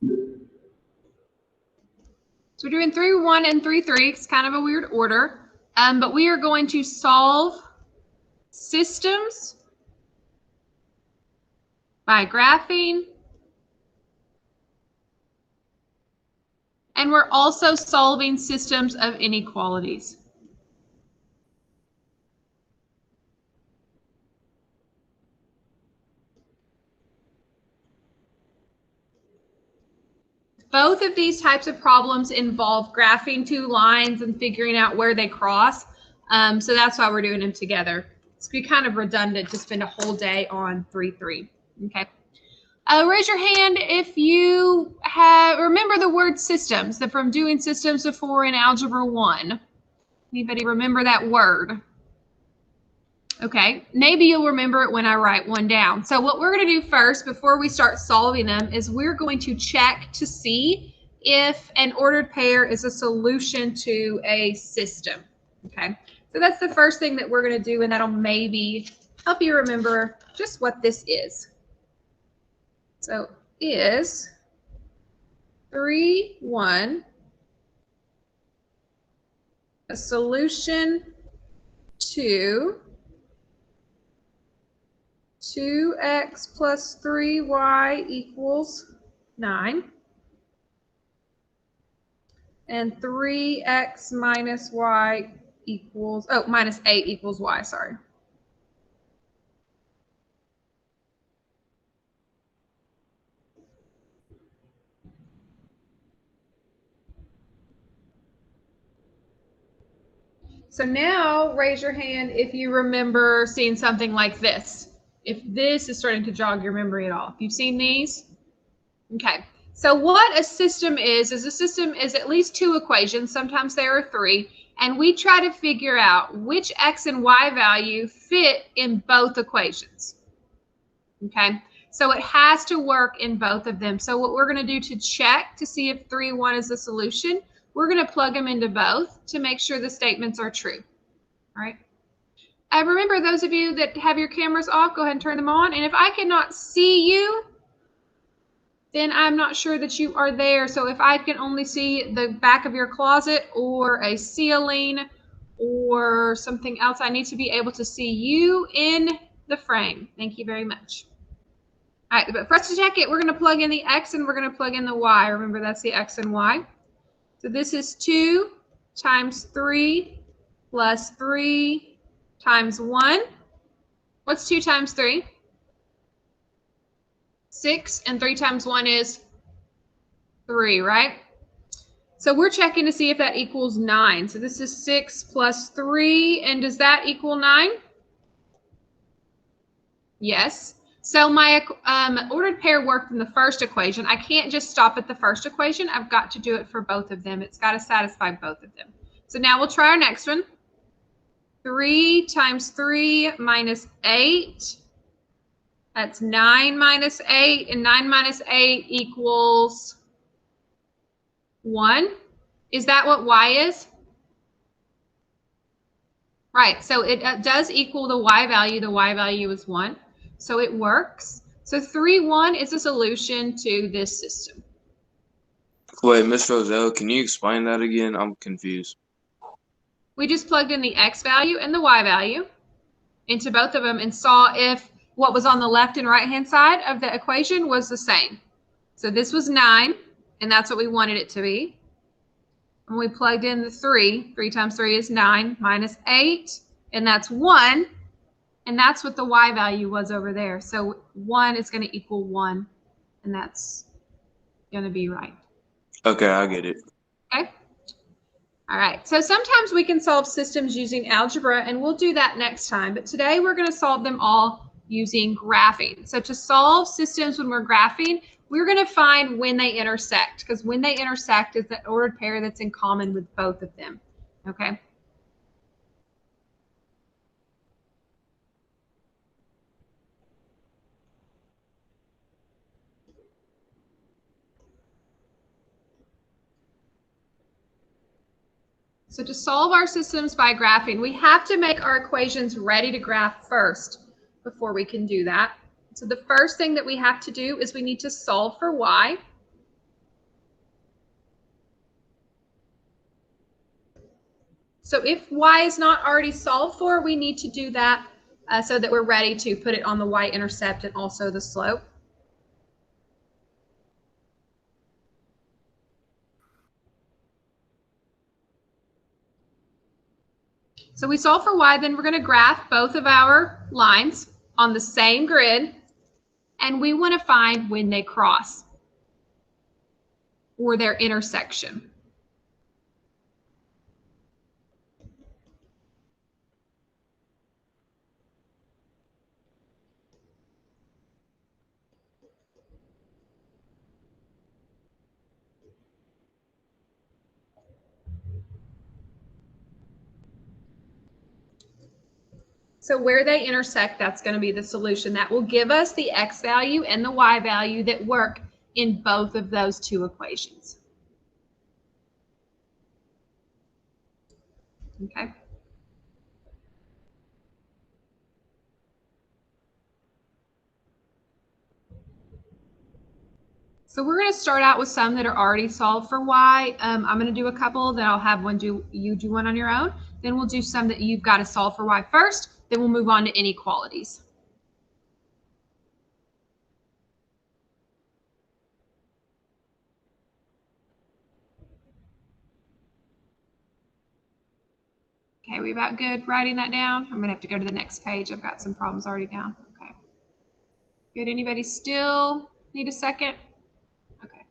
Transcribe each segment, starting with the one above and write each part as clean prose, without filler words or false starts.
So we're doing 3-1 and 3-3. It's kind of a weird order, but we are going to solve systems by graphing. And we're also solving systems of inequalities. Both of these types of problems involve graphing two lines and figuring out where they cross. So that's why we're doing them together. It's be kind of redundant to spend a whole day on 3-3. Okay. Raise your hand if you remember the word systems from doing systems before in Algebra 1. Anybody remember that word? Okay, maybe you'll remember it when I write one down. So what we're going to do first before we start solving them is we're going to check to see if an ordered pair is a solution to a system. Okay, so that's the first thing that we're going to do, and that'll maybe help you remember just what this is. So is 3-1 a solution to 2x plus 3y equals 9 and 3x minus y equals, minus 8 equals y, sorry. So now raise your hand if you remember seeing something like this. If this is starting to jog your memory at all. You've seen these? Okay. So what a system is a system is at least two equations. Sometimes there are three. And we try to figure out which x and y value fit in both equations. Okay. So it has to work in both of them. So what we're going to do to check to see if 3-1 is the solution, we're going to plug them into both to make sure the statements are true. All right. Remember, those of you that have your cameras off, go ahead and turn them on. And if I cannot see you, then I'm not sure that you are there. So if I can only see the back of your closet or a ceiling or something else, I need to be able to see you in the frame. Thank you very much. All right, but for us to check it, we're going to plug in the x and we're going to plug in the y. Remember, that's the x and y. So this is 2 times 3 plus 3 times 1. What's 2 times 3? 6, and 3 times 1 is 3, right? So we're checking to see if that equals 9. So this is 6 plus 3, and does that equal 9? Yes. So my ordered pair worked in the first equation. I can't just stop at the first equation. I've got to do it for both of them. It's got to satisfy both of them. So now we'll try our next one. 3 times 3 minus 8. That's 9 minus 8, and 9 minus 8 equals 1. Is that what y is? Right, so it does equal the y value. The y value is 1, so it works. So 3-1 is a solution to this system. Wait, Ms. Roselle, can you explain that again? I'm confused. We just plugged in the x value and the y value into both of them and saw if what was on the left and right hand side of the equation was the same. So this was 9, and that's what we wanted it to be. And we plugged in the 3. 3 times 3 is 9 minus 8, and that's 1. And that's what the y value was over there. So 1 is going to equal 1, and that's going to be right. Okay, I get it. Okay. All right. So sometimes we can solve systems using algebra, and we'll do that next time. But today we're going to solve them all using graphing. So to solve systems when we're graphing, we're going to find when they intersect, because when they intersect is the ordered pair that's in common with both of them. Okay. So to solve our systems by graphing, we have to make our equations ready to graph first before we can do that. So the first thing that we have to do is we need to solve for y. So if y is not already solved for, we need to do that so that we're ready to put it on the y-intercept and also the slope. So we solve for y, then we're going to graph both of our lines on the same grid, and we want to find when they cross or their intersection. So where they intersect, that's going to be the solution. That will give us the x value and the y value that work in both of those two equations. Okay. So we're going to start out with some that are already solved for y. I'm going to do a couple, then I'll have you do one on your own. Then we'll do some that you've got to solve for y first. Then we'll move on to inequalities. Okay, we about good writing that down? I'm going to have to go to the next page. I've got some problems already down. Okay. Good. Anybody still need a second? Okay.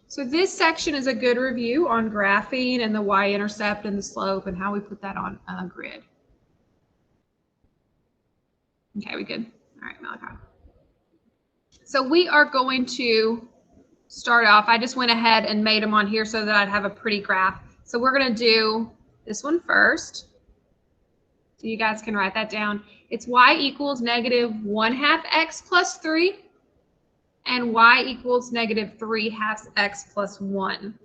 So this section is a good review on graphing and the y-intercept and the slope and how we put that on a grid. Okay, we good? All right, Malachi. So we are going to start off. I just went ahead and made them on here so that I'd have a pretty graph. So we're going to do this one first. So you guys can write that down. It's y equals negative 1/2 x plus 3 and y equals negative 3/2 x plus 1.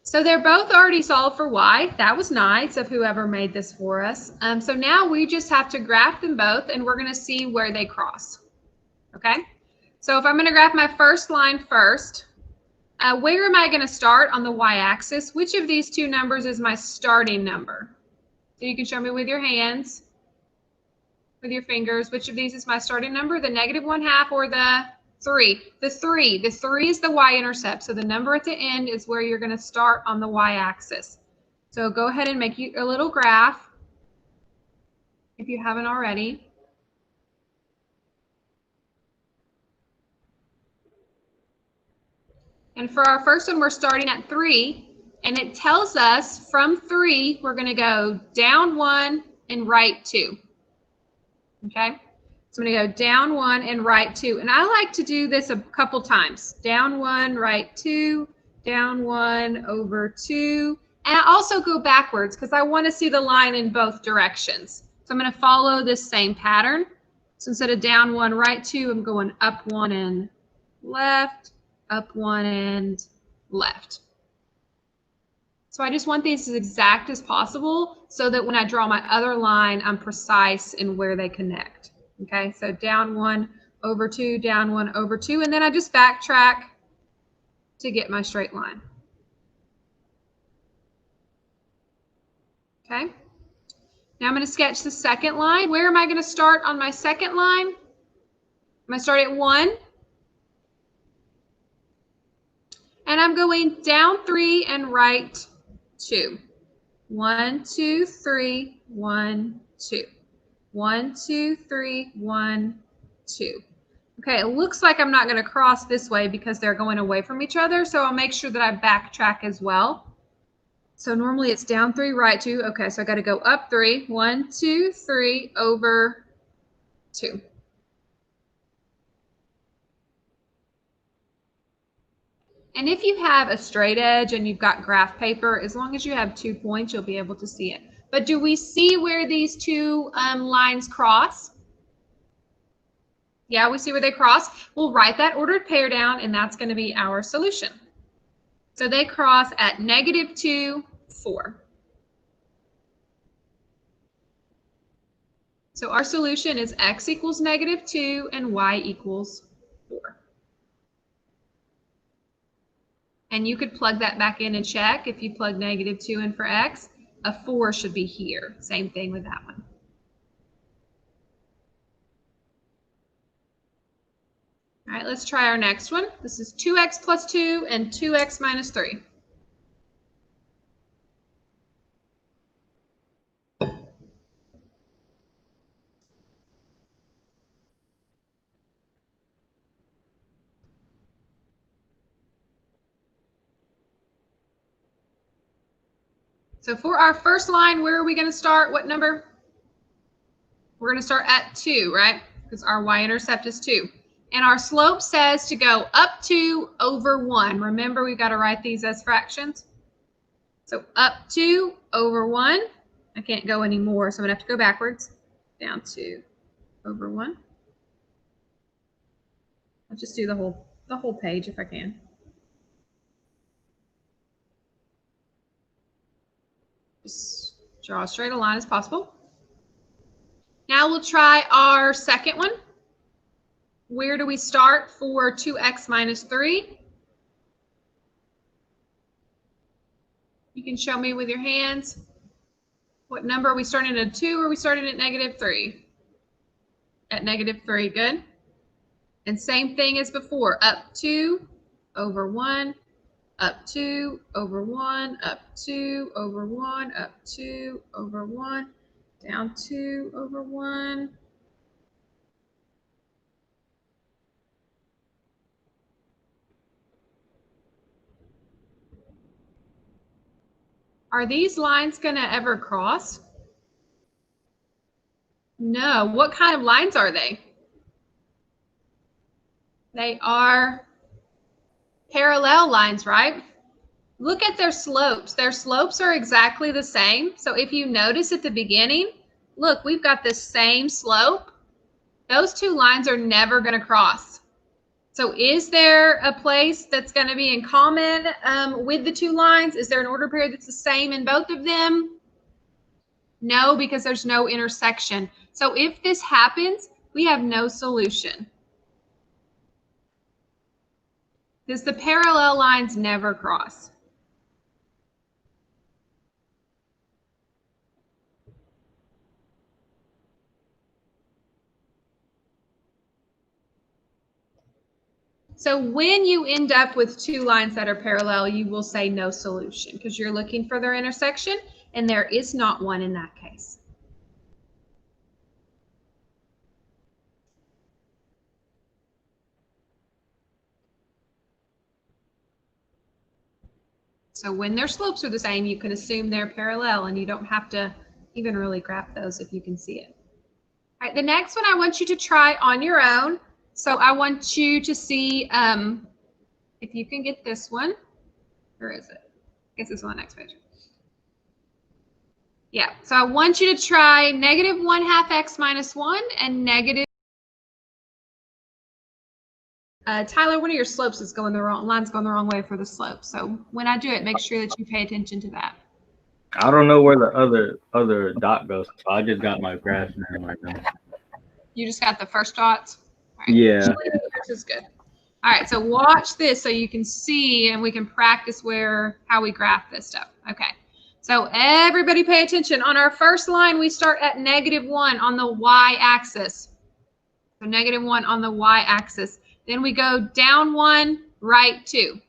So they're both already solved for y. That was nice of whoever made this for us. So now we just have to graph them both, and we're going to see where they cross. Okay? So if I'm going to graph my first line first, where am I going to start on the y-axis? Which of these two numbers is my starting number? So you can show me with your hands, with your fingers. Which of these is my starting number? The negative 1/2 or the 3? The 3 is the y-intercept. So the number at the end is where you're going to start on the y-axis. So go ahead and make a little graph if you haven't already. And for our first one, we're starting at 3. And it tells us from 3, we're going to go down 1 and right 2. Okay? So I'm going to go down 1 and right 2. And I like to do this a couple times. Down 1, right 2, down 1, over 2. And I also go backwards because I want to see the line in both directions. So I'm going to follow this same pattern. So instead of down 1, right 2, I'm going up 1 and left, up 1 and left. So I just want these as exact as possible so that when I draw my other line, I'm precise in where they connect. Okay, so down 1, over 2, down 1, over 2, and then I just backtrack to get my straight line. Okay, now I'm going to sketch the second line. Where am I going to start on my second line? I'm going to start at 1. And I'm going down 3 and right 2. 1, 2, 3, 1, 2. 1, 2, 3, 1, 2. Okay, it looks like I'm not going to cross this way because they're going away from each other, so I'll make sure that I backtrack as well. So normally it's down 3, right 2. Okay, so I got to go up 3. 1, 2, 3, over 2. And if you have a straight edge and you've got graph paper, as long as you have 2 points, you'll be able to see it. But do we see where these two lines cross? Yeah, we see where they cross. We'll write that ordered pair down, and that's going to be our solution. So they cross at -2, 4. So our solution is x equals -2 and y equals 4. And you could plug that back in and check. If you plug -2 in for x, a 4 should be here. Same thing with that one. All right, let's try our next one. This is 2x plus 2 and 2x minus 3. So for our first line, where are we going to start? What number? We're going to start at 2, right? Because our y-intercept is 2. And our slope says to go up 2 over 1. Remember, we've got to write these as fractions. So up 2 over 1. I can't go anymore, so I'm going to have to go backwards. Down 2 over 1. I'll just do the whole page if I can. Just draw as straight a line as possible. Now we'll try our second one. Where do we start for 2x minus 3? You can show me with your hands. What number are we starting at? 2 or are we starting at -3? At -3, good. And same thing as before, up 2 over 1, up 2 over 1, up 2 over 1, up 2 over 1, down 2 over 1. Are these lines going to ever cross? No. What kind of lines are they? They are parallel lines, right? Look at their slopes. Their slopes are exactly the same. So if you notice at the beginning, look, we've got the same slope. Those two lines are never going to cross. So is there a place that's going to be in common with the two lines? Is there an order pair that's the same in both of them? No, because there's no intersection. So if this happens, we have no solution. Because the parallel lines never cross. So when you end up with two lines that are parallel, you will say no solution because you're looking for their intersection, and there is not one in that case. So when their slopes are the same, you can assume they're parallel, and you don't have to even really graph those if you can see it. All right, the next one I want you to try on your own. So I want you to see if you can get this one. Where is it? I guess it's on the next page. Yeah, so I want you to try -1/2 x minus 1 and negative. Tyler, one of your slopes is going the wrong, line's going the wrong way for the slope. So when I do it, make sure that you pay attention to that. I don't know where the other dot goes, so I just got my graphs now right now. You just got the first dots? All right. Yeah. This is good. All right, so watch this so you can see and we can practice how we graph this stuff. Okay, so everybody pay attention. On our first line, we start at -1 on the y-axis. So -1 on the y-axis. Then we go down 1, right 2.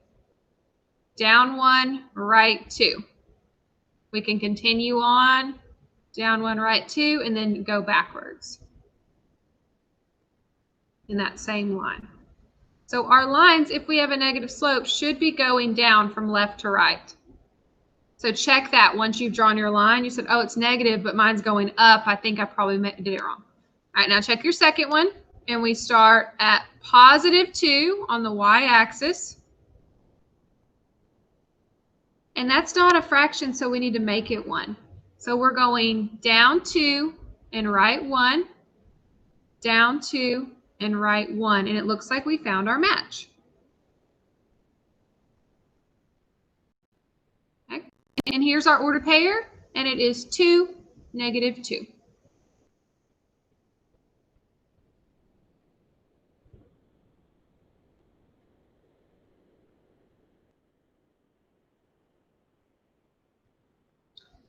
Down 1, right 2. We can continue on, down 1, right 2, and then go backwards in that same line. So our lines, if we have a negative slope, should be going down from left to right. So check that once you've drawn your line. You said, oh, it's negative, but mine's going up. I think I probably did it wrong. All right, now check your second one. And we start at +2 on the y-axis. And that's not a fraction, so we need to make it 1. So we're going down 2 and right 1, down 2 and write 1. And it looks like we found our match. Okay. And here's our ordered pair, and it is 2, -2.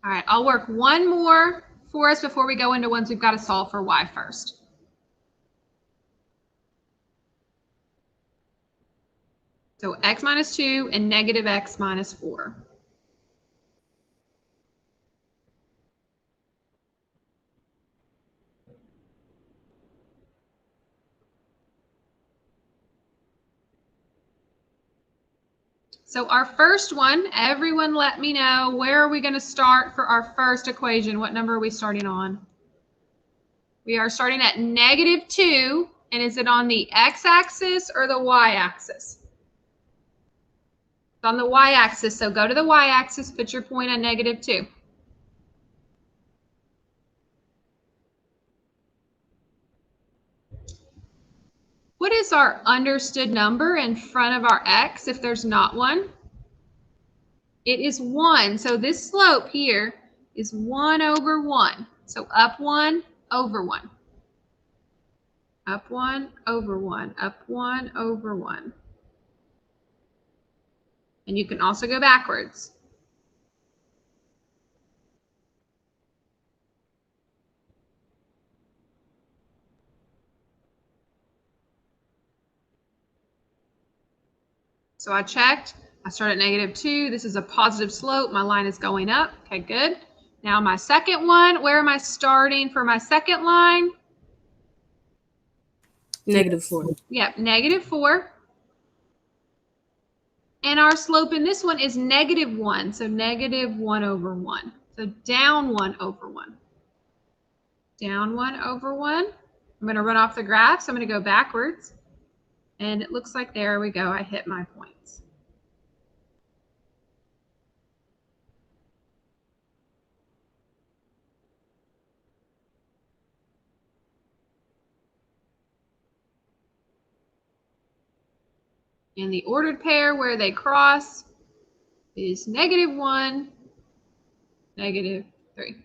All right, I'll work one more for us before we go into ones we've got to solve for y first. So x minus 2 and negative x minus 4. So our first one, everyone let me know, where are we going to start for our first equation? What number are we starting on? We are starting at -2, and is it on the x-axis or the y-axis? It's on the y-axis, so go to the y-axis, put your point on -2. What is our understood number in front of our x if there's not one? It is 1. So this slope here is 1 over 1. So up 1 over 1. Up 1 over 1. Up 1 over 1. And you can also go backwards. So I checked. I start at -2. This is a positive slope. My line is going up. Okay, good. Now my second one, where am I starting for my second line? -4. Yep, -4. And our slope in this one is -1. So -1 over 1. So down 1 over 1. Down 1 over 1. I'm going to run off the graph. So I'm going to go backwards. And it looks like there we go. I hit my points. And the ordered pair where they cross is -1, -3. Okay.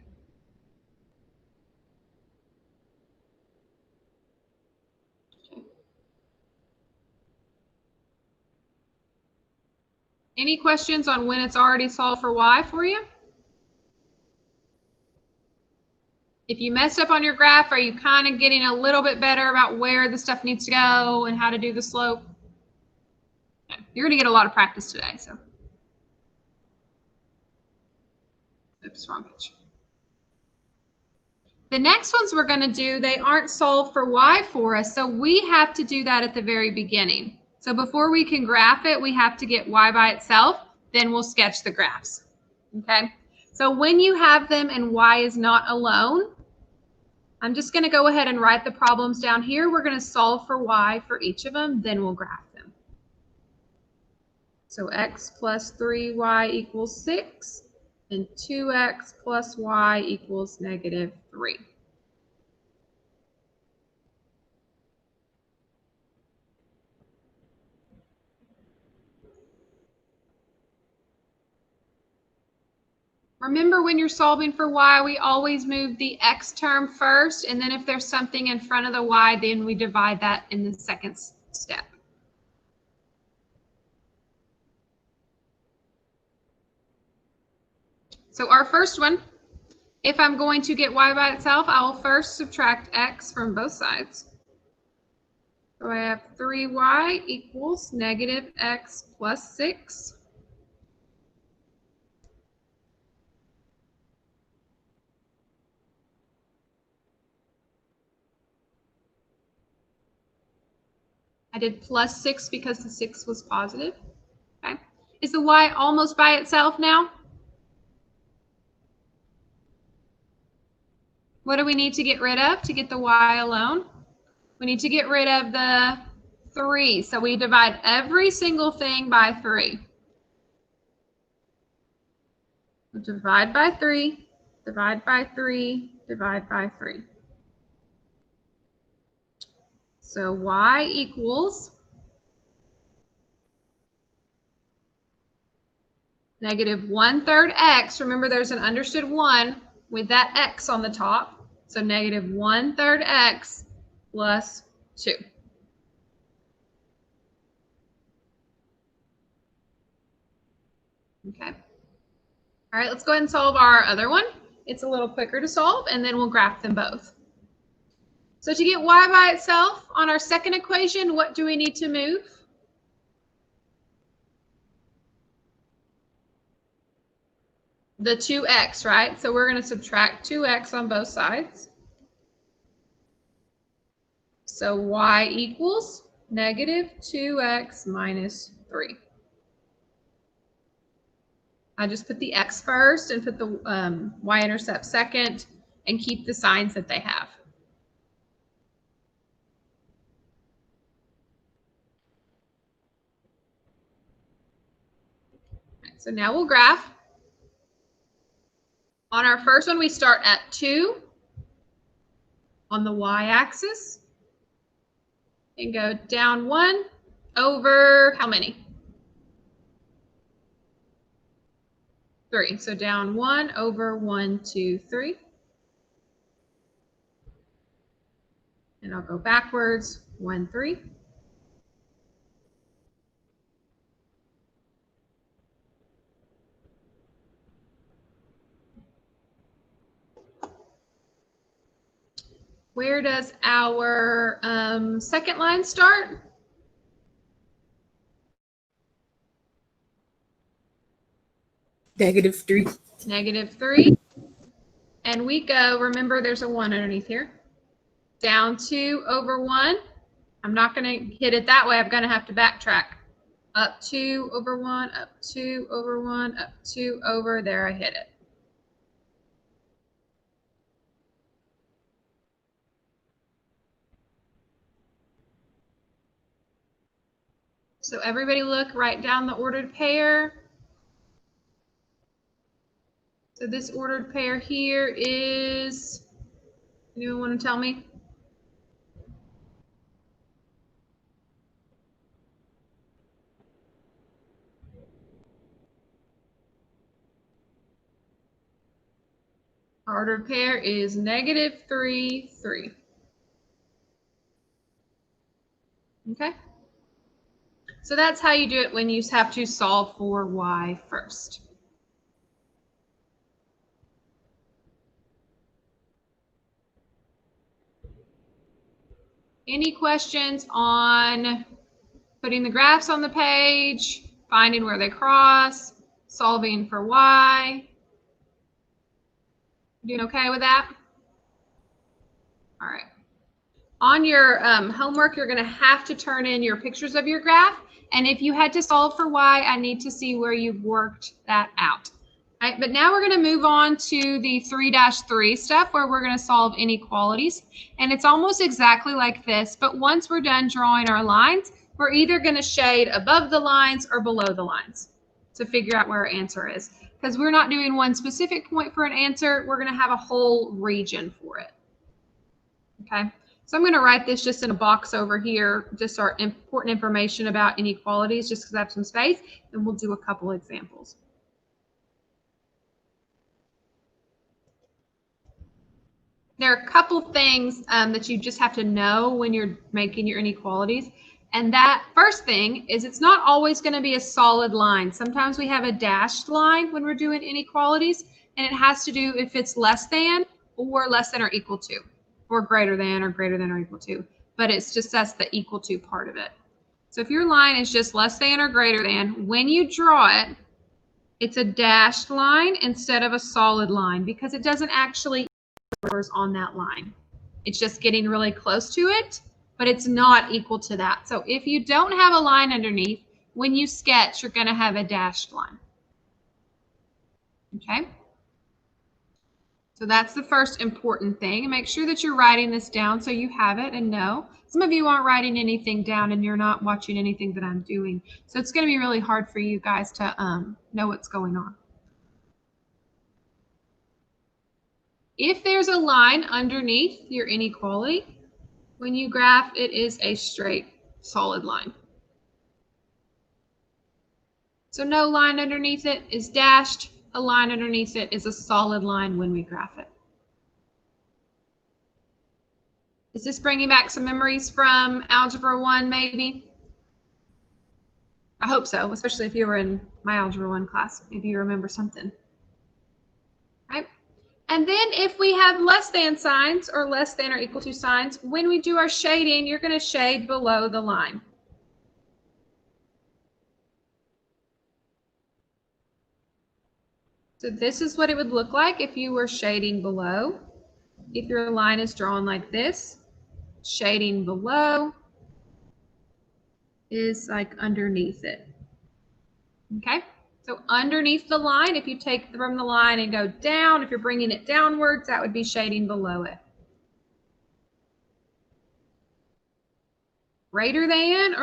Any questions on when it's already solved for y for you? If you messed up on your graph, are you kind of getting a little bit better about where the stuff needs to go and how to do the slope? Okay. You're going to get a lot of practice today. So, oops, wrong page. The next ones we're going to do, they aren't solved for y for us, so we have to do that at the very beginning. So before we can graph it, we have to get y by itself, then we'll sketch the graphs. Okay? So when you have them and y is not alone, I'm just going to go ahead and write the problems down here. We're going to solve for y for each of them, then we'll graph them. So x plus 3y equals 6, and 2x plus y equals -3. Remember, when you're solving for y, we always move the x term first, and then if there's something in front of the y, then we divide that in the second step. So our first one, if I'm going to get y by itself, I will first subtract x from both sides. So I have 3y equals -x plus 6. I did plus 6 because the 6 was positive. Okay. Is the y almost by itself now? What do we need to get rid of to get the y alone? We need to get rid of the 3. So we divide every single thing by 3. We'll divide by 3, divide by 3, divide by 3. So y equals negative 1/3 x. Remember, there's an understood 1 with that x on the top. So negative 1/3 x plus 2. Okay. All right, let's go ahead and solve our other one. It's a little quicker to solve, and then we'll graph them both. So to get y by itself on our second equation, what do we need to move? The 2x, right? So we're going to subtract 2x on both sides. So y equals negative 2x minus 3. I just put the x first and put the y-intercept second and keep the signs that they have. So now we'll graph. On our first one, we start at 2 on the y-axis and go down 1 over how many? 3. So down 1 over 1, 2, 3. And I'll go backwards, 1, 3. Where does our second line start? Negative 3. Negative 3. And we go, remember there's a 1 underneath here, down 2 over 1. I'm not going to hit it that way. I'm going to have to backtrack. Up 2 over 1, up 2 over 1, up 2 over, there I hit it. So everybody look, write down the ordered pair. So this ordered pair here is, anyone want to tell me? Our ordered pair is negative 3, 3. Okay. So that's how you do it when you have to solve for y first. Any questions on putting the graphs on the page, finding where they cross, solving for y? Doing okay with that? All right. On your homework, you're going to have to turn in your pictures of your graph. And if you had to solve for y, I need to see where you've worked that out. All right, but now we're going to move on to the 3-3 stuff where we're going to solve inequalities. And it's almost exactly like this, but once we're done drawing our lines, we're either going to shade above the lines or below the lines to figure out where our answer is. Because we're not doing one specific point for an answer, we're going to have a whole region for it. Okay, so I'm going to write this just in a box over here, just our important information about inequalities, just because I have some space, and we'll do a couple examples. There are a couple things that you just have to know when you're making your inequalities. And that first thing is it's not always going to be a solid line. Sometimes we have a dashed line when we're doing inequalities, and it has to do if it's less than or less than or equal to, or greater than or equal to. But it's just that's the equal to part of it. So if your line is just less than or greater than, when you draw it, it's a dashed line instead of a solid line because it doesn't actually on that line. It's just getting really close to it, but it's not equal to that. So if you don't have a line underneath, when you sketch, you're going to have a dashed line. Okay? So that's the first important thing. Make sure that you're writing this down so you have it and know. Some of you aren't writing anything down and you're not watching anything that I'm doing. So it's going to be really hard for you guys to know what's going on. If there's a line underneath your inequality, When you graph, it is a straight, solid line. So no line underneath it is dashed. A line underneath it is a solid line when we graph it. Is this bringing back some memories from Algebra 1, maybe? I hope so, especially if you were in my Algebra 1 class. Maybe you remember something. Right? And then if we have less than signs or less than or equal to signs, when we do our shading, you're going to shade below the line. So this is what it would look like if you were shading below. If your line is drawn like this, shading below is like underneath it. Okay, so underneath the line, if you take from the line and go down, if you're bringing it downwards, that would be shading below it. Greater than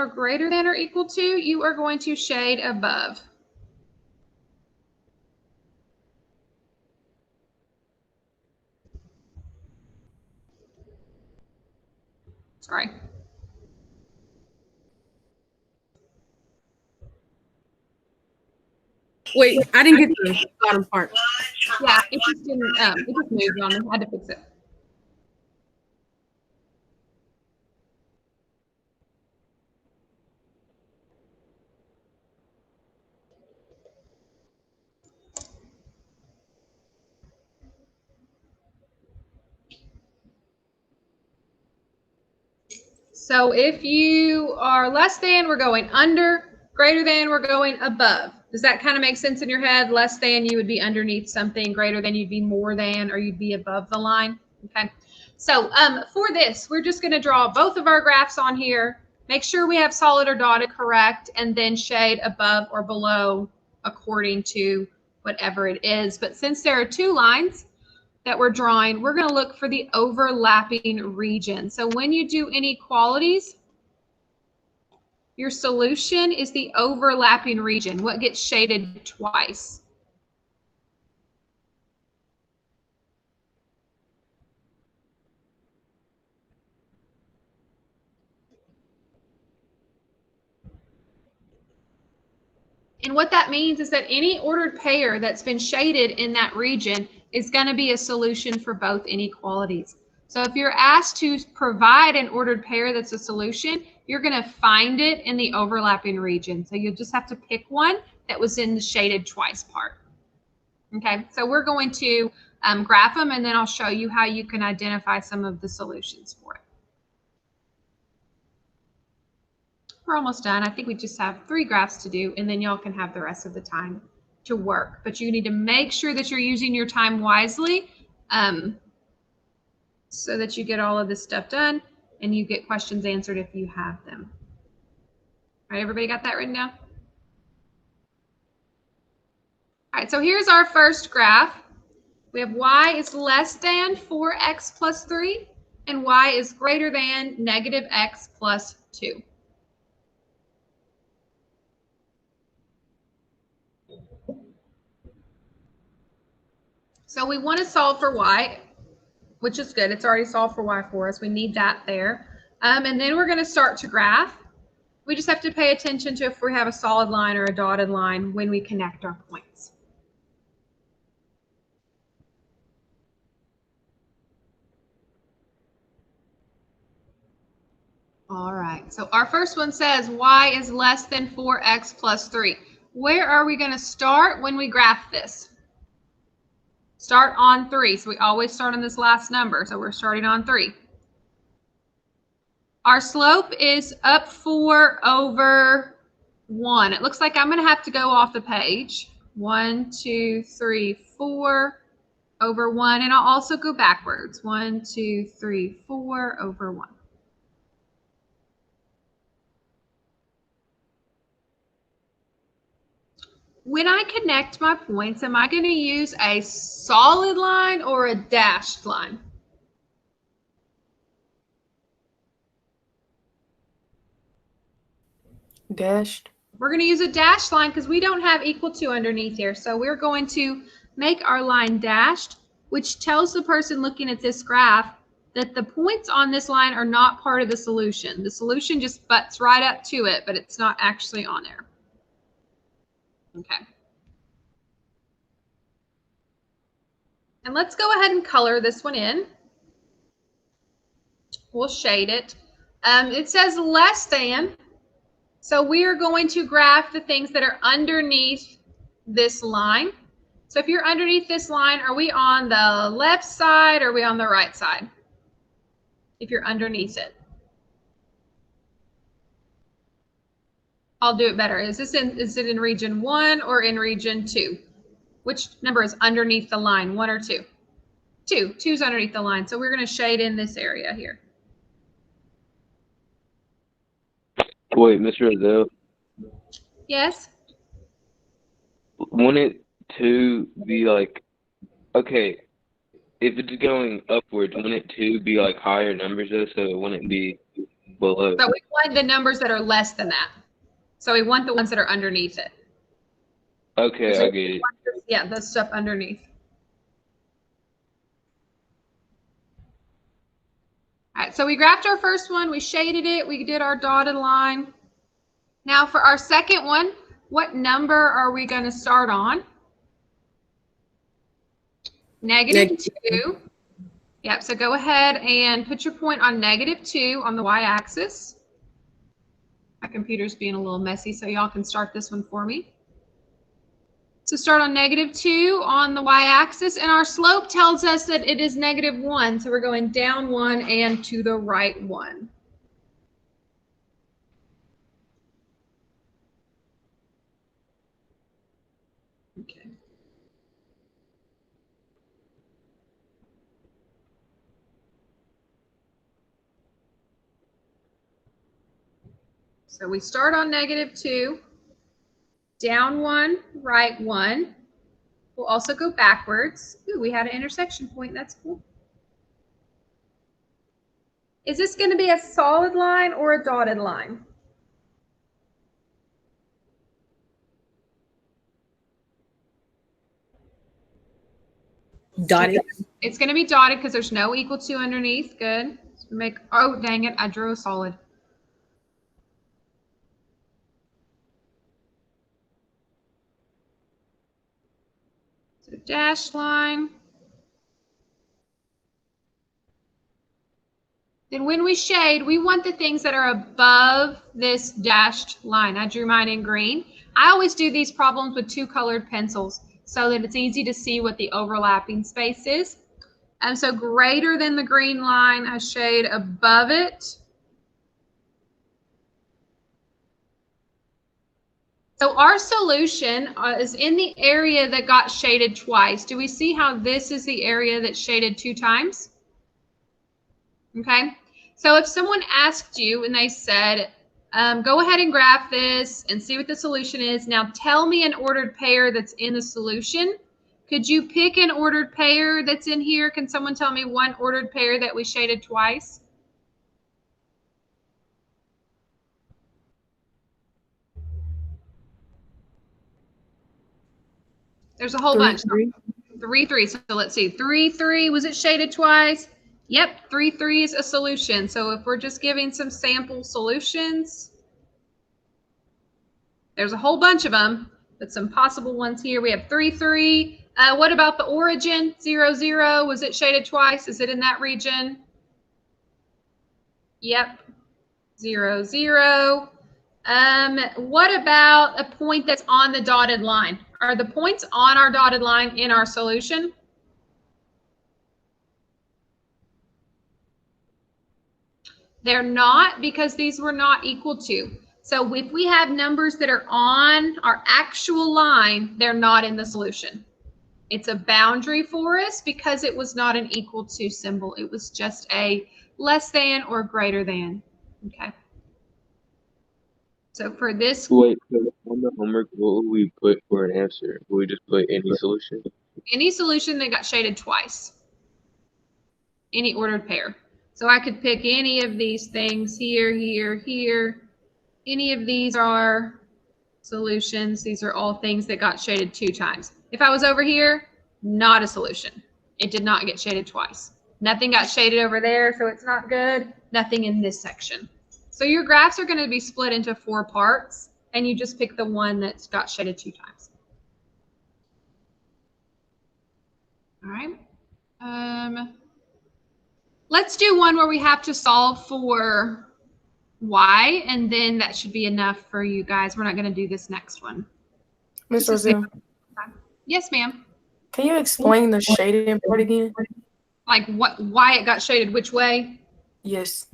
or equal to, you are going to shade above. Sorry. Wait, I didn't get the bottom part. Yeah, it just didn't. It just moved on me. I had to fix it. So if you are less than, we're going under. Greater than, we're going above. Does that kind of make sense in your head? Less than, you would be underneath something. Greater than, you'd be more than, or you'd be above the line. Okay. So for this, we're just going to draw both of our graphs on here. Make sure we have solid or dotted correct, and then shade above or below according to whatever it is. But since there are two lines that we're drawing, we're going to look for the overlapping region. So when you do inequalities, your solution is the overlapping region, what gets shaded twice. And what that means is that any ordered pair that's been shaded in that region is going to be a solution for both inequalities. So if you're asked to provide an ordered pair that's a solution, you're going to find it in the overlapping region. So you'll just have to pick one that was in the shaded twice part. Okay, so we're going to graph them, and then I'll show you how you can identify some of the solutions for it. We're almost done. I think we just have 3 graphs to do, and then y'all can have the rest of the time to work. But you need to make sure that you're using your time wisely so that you get all of this stuff done and you get questions answered if you have them. All right, everybody got that written down? All right, so here's our first graph. We have y is less than 4x plus 3, and y is greater than negative x plus 2. So we want to solve for y, which is good. It's already solved for y for us. We need that there. And then we're going to start to graph. We just have to pay attention to if we have a solid line or a dotted line when we connect our points. All right, so our first one says y is less than 4x plus 3. Where are we going to start when we graph this? Start on 3. So we always start on this last number. So we're starting on 3. Our slope is up 4 over 1. It looks like I'm going to have to go off the page. 1, 2, 3, 4 over 1. And I'll also go backwards. 1, 2, 3, 4 over 1. When I connect my points, am I going to use a solid line or a dashed line? Dashed. We're going to use a dashed line because we don't have equal to underneath here. So we're going to make our line dashed, which tells the person looking at this graph that the points on this line are not part of the solution. The solution just butts right up to it, but it's not actually on there. Okay. And let's go ahead and color this one in. We'll shade it. It says less than. So we are going to graph the things that are underneath this line. So if you're underneath this line, are we on the left side or are we on the right side? If you're underneath it. I'll do it better. Is it in region 1 or in region 2? Which number is underneath the line, 1 or 2? 2. 2's underneath the line. So we're going to shade in this area here. Wait, Mr. Roselle, Yes? wouldn't 2 be like, okay, if it's going upwards, wouldn't 2 be like higher numbers though, so it wouldn't be below? So we want the numbers that are less than that. So we want the ones that are underneath it. Okay, I get it. Yeah, the stuff underneath. All right, so we graphed our first one, we shaded it, we did our dotted line. Now for our second one, what number are we going to start on? -2. Yep, so go ahead and put your point on -2 on the y-axis. My computer's being a little messy, so y'all can start this one for me. So start on -2 on the y-axis, and our slope tells us that it is -1, so we're going down 1 and to the right 1. Okay. So we start on -2, down 1, right 1. We'll also go backwards. Ooh, we had an intersection point. That's cool. Is this going to be a solid line or a dotted line? Dotted. It's going to be dotted because there's no equal to underneath. Good. So make, oh, dang it. I drew a solid. So dashed line. Then when we shade, we want the things that are above this dashed line. I drew mine in green. I always do these problems with 2 colored pencils so that it's easy to see what the overlapping space is. And so greater than the green line, I shade above it. So our solution is in the area that got shaded twice. Do we see how this is the area that's shaded 2 times? Okay. So if someone asked you and they said, go ahead and graph this and see what the solution is. Now tell me an ordered pair that's in the solution. Could you pick an ordered pair that's in here? Can someone tell me one ordered pair that we shaded twice? There's a whole bunch. 3, 3. So let's see. 3, 3. Was it shaded twice? Yep. 3, 3 is a solution. So if we're just giving some sample solutions, there's a whole bunch of them, but some possible ones here. We have 3, 3. What about the origin? 0, 0. Was it shaded twice? Is it in that region? Yep. 0, 0. What about a point that's on the dotted line? Are the points on our dotted line in our solution? They're not, because these were not equal to. So if we have numbers that are on our actual line, they're not in the solution. It's a boundary for us because it was not an equal to symbol. It was just a less than or greater than. Okay. So for this. Wait, so on the homework, what would we put for an answer? Would we just put any solution? Any solution that got shaded twice. Any ordered pair. So I could pick any of these things here, here, here. Any of these are solutions. These are all things that got shaded 2 times. If I was over here, not a solution. It did not get shaded twice. Nothing got shaded over there, so it's not good. Nothing in this section. So your graphs are going to be split into 4 parts, and you just pick the one that's got shaded 2 times. All right. Let's do one where we have to solve for y, and then that should be enough for you guys. We're not going to do this next one. Miss Roselle, Yes, ma'am. can you explain the shading part again? Like why it got shaded which way? Yes.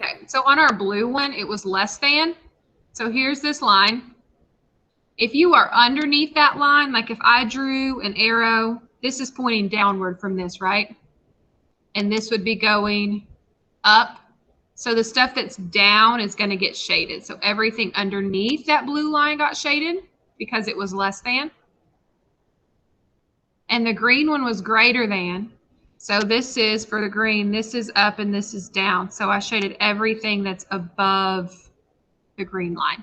Okay, so on our blue one, it was less than. So here's this line. If you are underneath that line, like if I drew an arrow, this is pointing downward from this, right? And this would be going up. So the stuff that's down is going to get shaded. So everything underneath that blue line got shaded because it was less than. And the green one was greater than. So this is, for the green, this is up and this is down. So I shaded everything that's above the green line.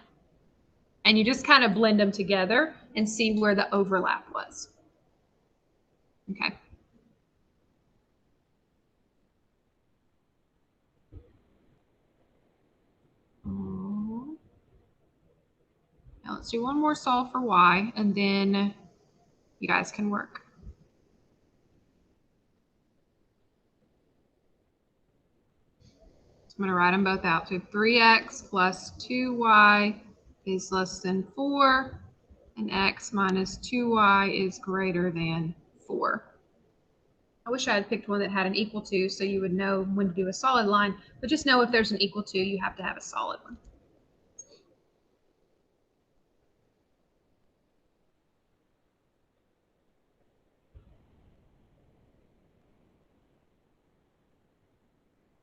And you just kind of blend them together and see where the overlap was. Okay. Now let's do one more solve for y, and then you guys can work. I'm going to write them both out. So 3x plus 2y is less than 4, and x minus 2y is greater than 4. I wish I had picked one that had an equal to, so you would know when to do a solid line, but just know if there's an equal to, you have to have a solid one.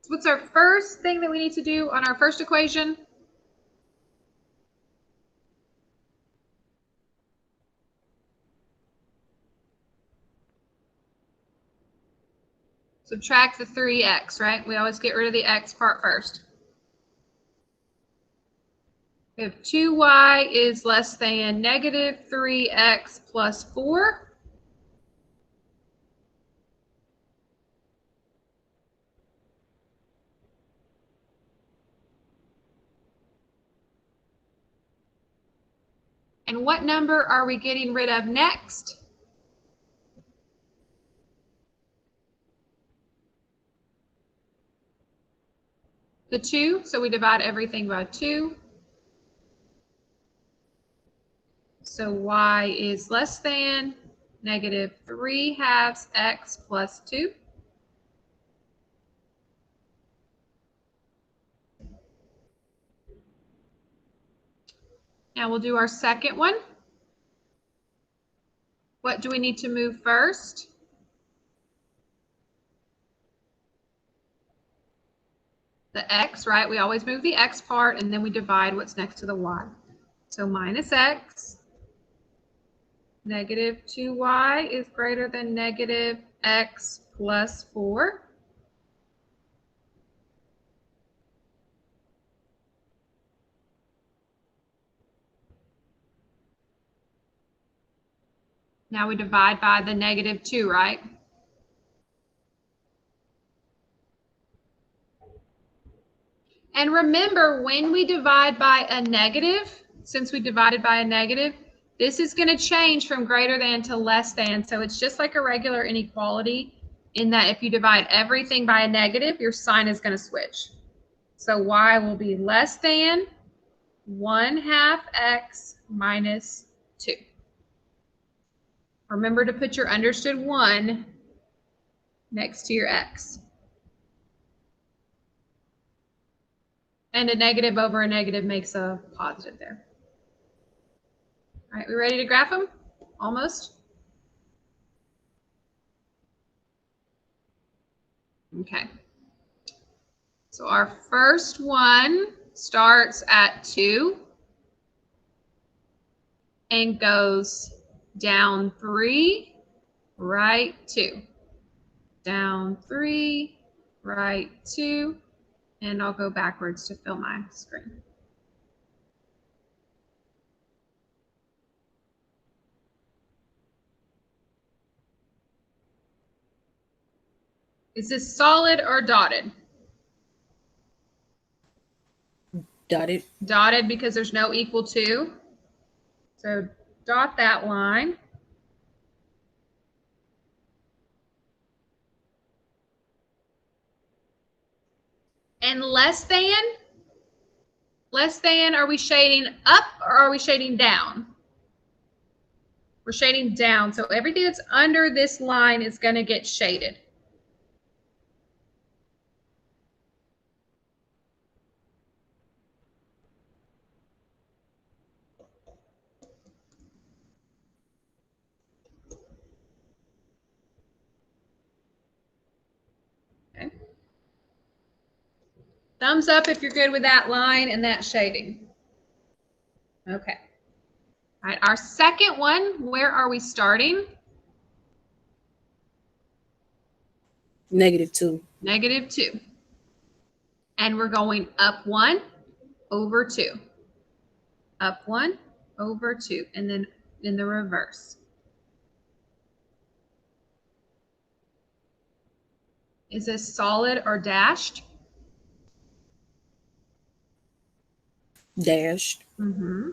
So what's our first thing that we need to do on our first equation? Subtract the 3x, right? We always get rid of the x part first. If 2y is less than negative 3x plus 4, and what number are we getting rid of next? The 2, so we divide everything by 2. So y is less than negative 3/2 x plus 2. Now we'll do our second one. What do we need to move first? The x, right? We always move the x part, and then we divide what's next to the y. So minus x, negative 2y is greater than negative x plus 4. Now we divide by the negative 2, right? And remember, when we divide by a negative, since we divided by a negative, this is going to change from greater than to less than. So it's just like a regular inequality in that if you divide everything by a negative, your sign is going to switch. So y will be less than 1/2 x minus 2. Remember to put your understood 1 next to your x. And a negative over a negative makes a positive there. All right, we ready to graph them? Almost. Okay. So our first one starts at 2 and goes down 3, right 2. Down 3, right 2. And I'll go backwards to fill my screen. Is this solid or dotted? Dotted. Dotted because there's no equal to. So dot that line. And less than, are we shading up or are we shading down? We're shading down. So everything that's under this line is going to get shaded. Okay. Thumbs up if you're good with that line and that shading. Okay. All right, our second one, where are we starting? -2. -2. And we're going up 1 over 2. Up 1 over 2. And then in the reverse. Is this solid or dashed? Dashed. Mm-hmm.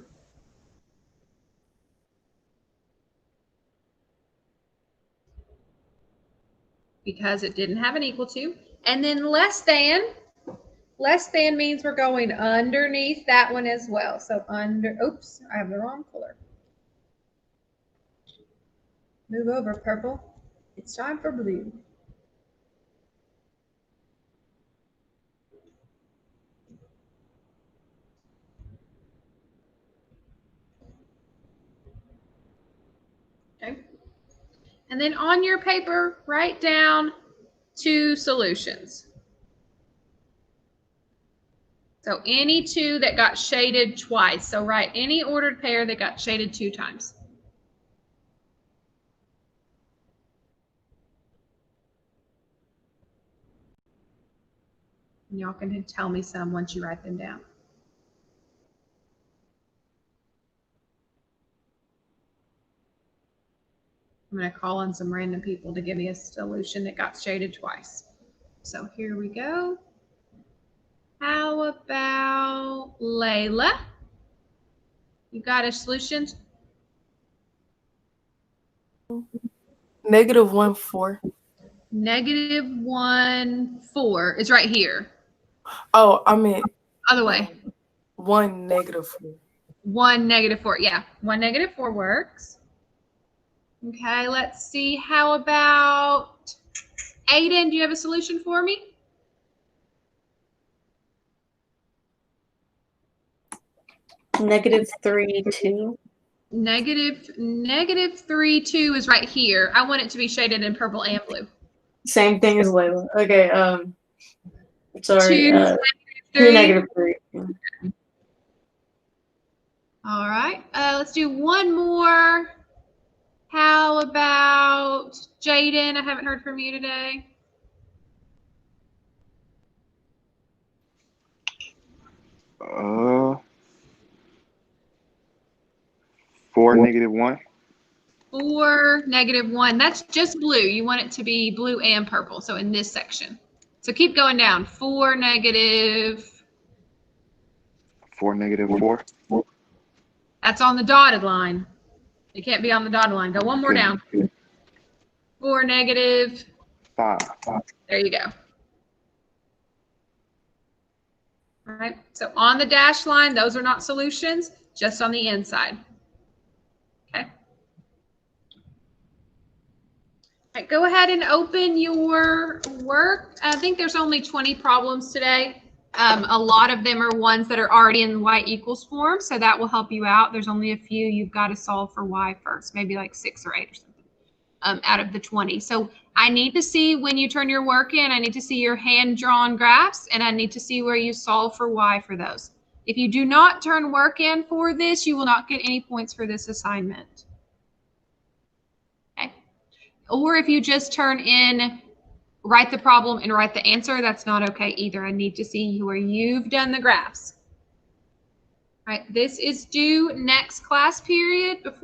Because it didn't have an equal to. And then less than means we're going underneath that one as well. So oops, I have the wrong color. Move over, purple. It's time for blue. Okay. And then on your paper, write down 2 solutions. So any 2 that got shaded twice. So write any ordered pair that got shaded 2 times. And y'all can tell me some once you write them down. I'm going to call on some random people to give me a solution that got shaded twice. So here we go. How about Layla? You got a solution? -1, 4. -1, 4 is right here. Oh, I meant Other way. 1, -4. 1, -4. Yeah, 1, -4 works. Okay, let's see. How about Aiden? Do you have a solution for me? -3, 2. -3, 2 is right here. I want it to be shaded in purple and blue. Same thing as Layla. Okay, sorry. 2, 2, -3. -3. All right. Let's do one more. How about Jaden? I haven't heard from you today. -4, -1. 4, -1. That's just blue. You want it to be blue and purple. So in this section. So keep going down. 4, -. 4, -4. That's on the dotted line. It can't be on the dotted line. Go one more down. 4, -5. There you go. All right. So on the dashed line, those are not solutions, just on the inside. Okay. All right, go ahead and open your work. I think there's only 20 problems today. A lot of them are ones that are already in y equals form, so that will help you out. There's only a few you've got to solve for y first, maybe like 6 or 8 or something out of the 20. So I need to see when you turn your work in, I need to see your hand-drawn graphs, and I need to see where you solve for y for those. If you do not turn work in for this, you will not get any points for this assignment. Okay. Or if you just turn in, write the problem and write the answer, that's not okay either. I need to see where you've done the graphs. All right, this is due next class period.